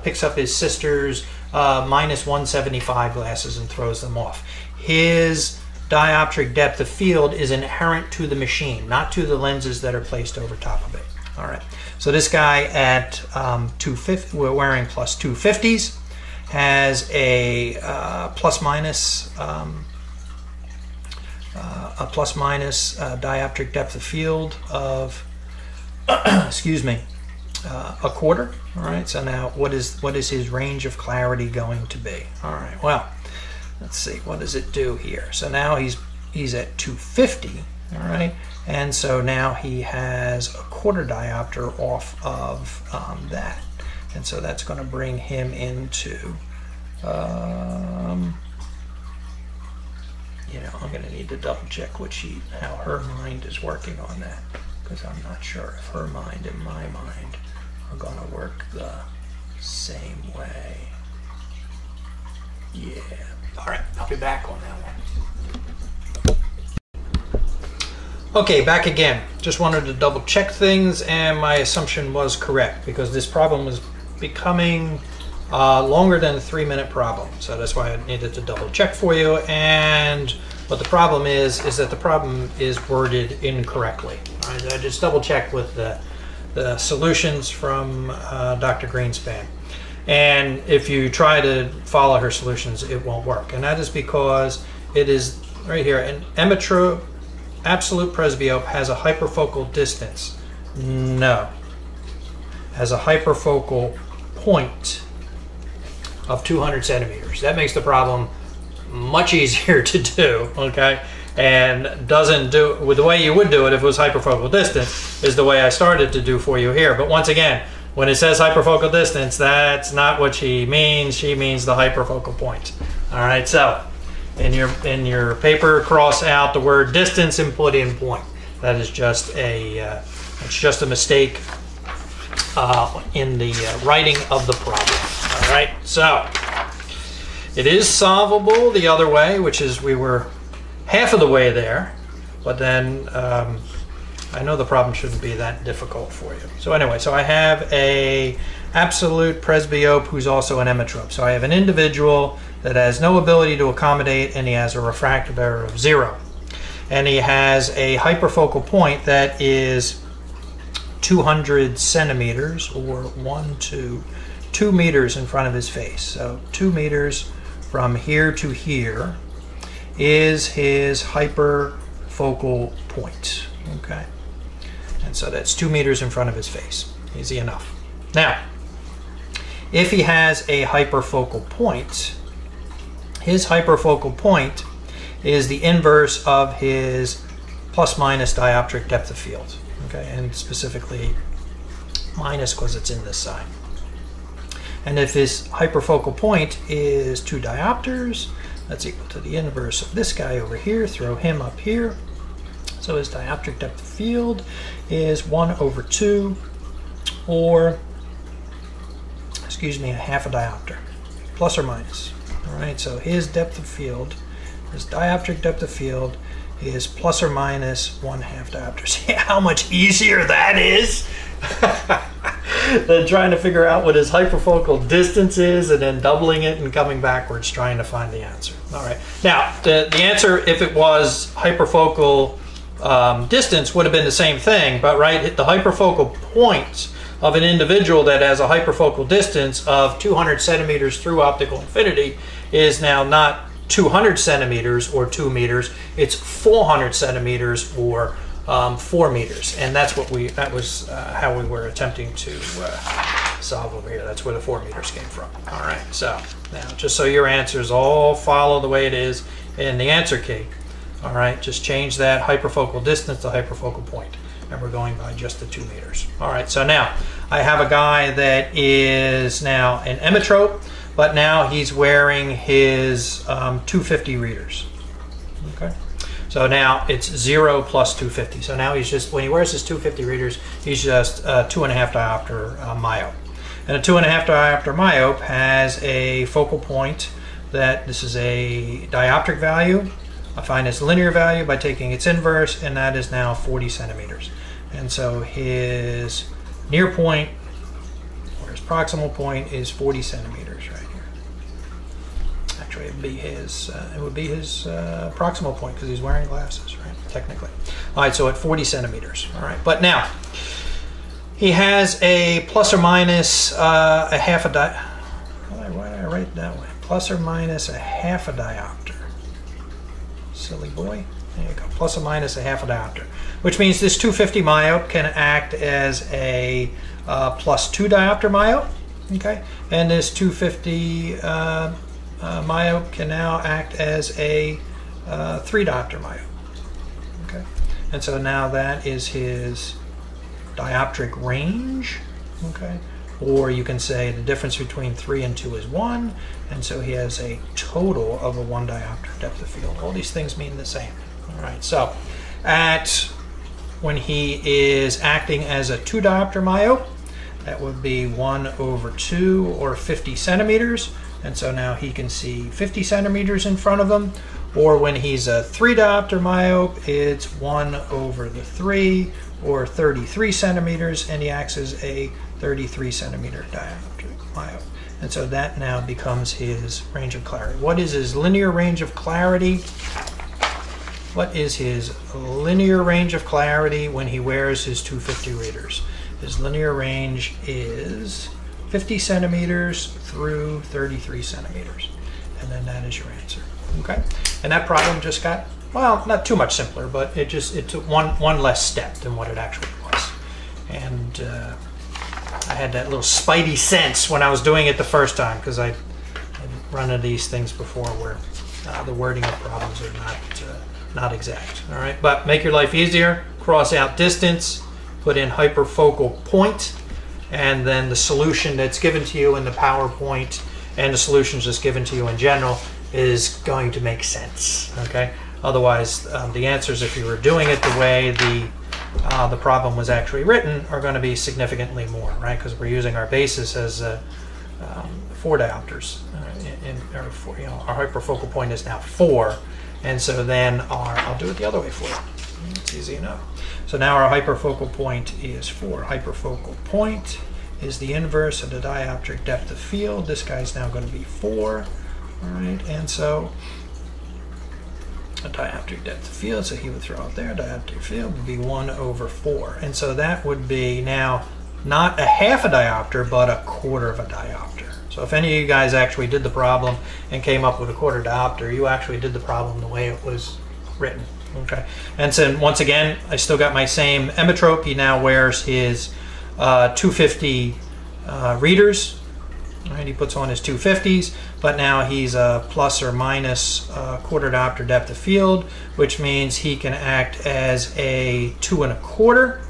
picks up his sister's minus 175 glasses and throws them off. His dioptric depth of field is inherent to the machine, not to the lenses that are placed over top of it. All right, so this guy at 250, we're wearing plus 250s, has a plus minus dioptric depth of field of excuse me, a quarter. All right, so now what is his range of clarity going to be? All right, well, let's see, what does it do here? So now he's at 250, all right, and so now he has a quarter diopter off of that, and so that's going to bring him into you know, I'm going to need to double check how her mind is working on that, because I'm not sure if her mind and my mind are going to work the same way. Yeah. All right, I'll be back on that one. Okay, back again. Just wanted to double check things, and my assumption was correct, because this problem was becoming longer than a 3-minute problem. So that's why I needed to double check for you. And what the problem is that the problem is worded incorrectly. All right, I just double checked with the solutions from Dr. Greenspan. And if you try to follow her solutions, it won't work. And that is because it is right here, an emmetrope, absolute presbyope has a hyperfocal distance. No. Has a hyperfocal point of 200 centimeters. That makes the problem much easier to do, okay? And doesn't do with the way you would do it if it was hyperfocal distance is the way I started to do for you here. But once again, when it says hyperfocal distance, that's not what she means. She means the hyperfocal point. All right, so in your paper, cross out the word distance and put in point. That is just a mistake in the writing of the problem. All right, so it is solvable the other way, which is we were half of the way there, but then I know the problem shouldn't be that difficult for you. So anyway, so I have a absolute presbyope who's also an emmetrope. So I have an individual that has no ability to accommodate, and he has a refractive error of 0. And he has a hyperfocal point that is 200 centimeters, or 2 meters in front of his face. So 2 meters from here to here is his hyperfocal point. Okay, and so that's 2 meters in front of his face. Easy enough. Now, if he has a hyperfocal point, his hyperfocal point is the inverse of his plus minus dioptric depth of field. Okay, and specifically minus because it's in this side. And if his hyperfocal point is 2 diopters, that's equal to the inverse of this guy over here. Throw him up here. So his dioptric depth of field is 1/2, or, excuse me, a half a diopter, plus or minus. All right, so his depth of field, his dioptric depth of field is plus or minus 1/2 diopter. See how much easier that is than trying to figure out what his hyperfocal distance is and then doubling it and coming backwards trying to find the answer. All right, now the answer, if it was hyperfocal distance, would have been the same thing, but right, the hyperfocal point of an individual that has a hyperfocal distance of 200 centimeters through optical infinity is now not 200 centimeters or 2 meters, it's 400 centimeters or 4 meters, and that's what that was how we were attempting to solve over here. That's where the 4 meters came from. All right, so now just so your answers all follow the way it is in the answer key, all right, just change that hyperfocal distance to hyperfocal point, and we're going by just the 2 meters. All right, so now I have a guy that is now an emmetrope, but now he's wearing his 250 readers. Okay, So now it's 0 plus 250. So now he's just, when he wears his 250 readers, he's just 2.5 diopter myope. And a 2.5 diopter myope has a focal point that, this is a dioptric value. I find its linear value by taking its inverse, and that is now 40 centimeters. And so his near point, or his proximal point, is 40 centimeters right here. Actually, it would be his proximal point, because he's wearing glasses, right? Technically. All right, so at 40 centimeters. All right, but now he has a plus or minus a half a why did I write it that way? Plus or minus a half a diopter. Silly boy. There you go. Plus or minus a half a diopter, which means this 250 myope can act as a plus 2 diopter myope. Okay, and this 250 myope can now act as a 3 diopter myope. Okay, and so now that is his dioptric range. Okay, or you can say the difference between 3 and 2 is 1, and so he has a total of a 1 diopter depth of field. All these things mean the same. All right, so when he is acting as a 2 diopter myope, that would be 1 over 2, or 50 centimeters, and so now he can see 50 centimeters in front of him. Or when he's a 3 diopter myope, it's 1 over the 3, or 33 centimeters, and he acts as a 33 centimeter diopter myope. And so that now becomes his range of clarity. What is his linear range of clarity? What is his linear range of clarity when he wears his 250 readers? His linear range is 50 centimeters through 33 centimeters. And then that is your answer. Okay? And that problem just got, well, not too much simpler, but it took one less step than what it actually was. And I had that little spidey sense when I was doing it the first time, because I'd run into these things before where the wording of problems are not exact. All right, but make your life easier. Cross out distance, put in hyperfocal point, and then the solution that's given to you in the PowerPoint and the solutions that's given to you in general is going to make sense. Okay. Otherwise, the answers, if you were doing it the way the problem was actually written, are going to be significantly more, right? Because we're using our basis as 4 diopters, our hyperfocal point is now 4, and so then I'll do it the other way for you. It's easy enough. So now our hyperfocal point is 4. Hyperfocal point is the inverse of the dioptric depth of field. This guy's now going to be 4, all right? And so a dioptric depth of field, so he would throw it there. Dioptric field would be 1 over 4, and so that would be now not a half a diopter, but a quarter of a diopter. So if any of you guys actually did the problem and came up with a quarter diopter, you actually did the problem the way it was written. Okay, and so once again, I still got my same emmetrope. He now wears his 250 readers. Right, he puts on his 250s, but now he's a plus or minus quarter diopter depth of field, which means he can act as a 2 1/4,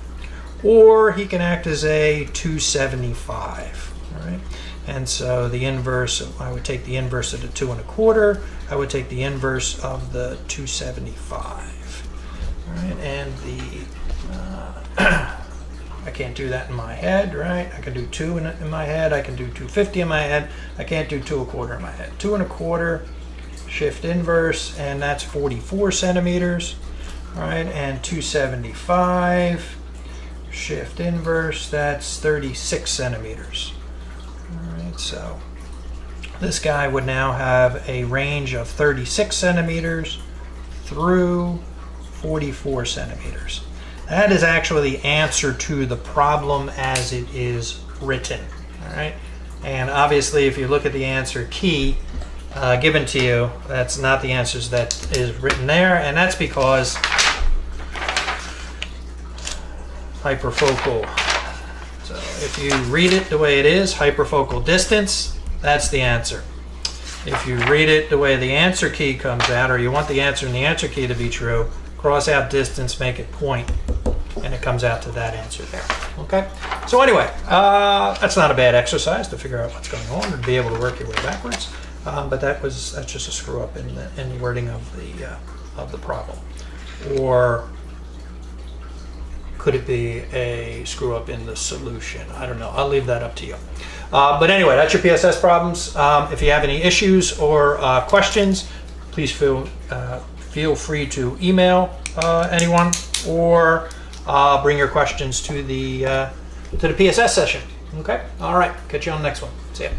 or he can act as a 275. All right, and so the inverse, I would take the inverse of the 2 1/4. I would take the inverse of the 275. All right, and I can't do that in my head, right? I can do 2 in my head. I can do 250 in my head. I can't do 2 1/4 in my head. 2 1/4, shift inverse, and that's 44 centimeters. All right, and 275, shift inverse, that's 36 centimeters. All right, so this guy would now have a range of 36 centimeters through 44 centimeters. That is actually the answer to the problem as it is written. All right, and obviously if you look at the answer key given to you, that's not the answers that is written there, and that's because hyperfocal. So if you read it the way it is, hyperfocal distance, that's the answer. If you read it the way the answer key comes out, or you want the answer in the answer key to be true, cross out distance, make it point, and it comes out to that answer there. Okay, so anyway, that's not a bad exercise to figure out what's going on and be able to work your way backwards, but that's just a screw up in the wording of of the problem? Or could it be a screw up in the solution? I don't know. I'll leave that up to you. But anyway, that's your PSS problems. If you have any issues or questions, please feel free to email anyone, or bring your questions to the PSS session. Okay? All right. Catch you on the next one. See ya.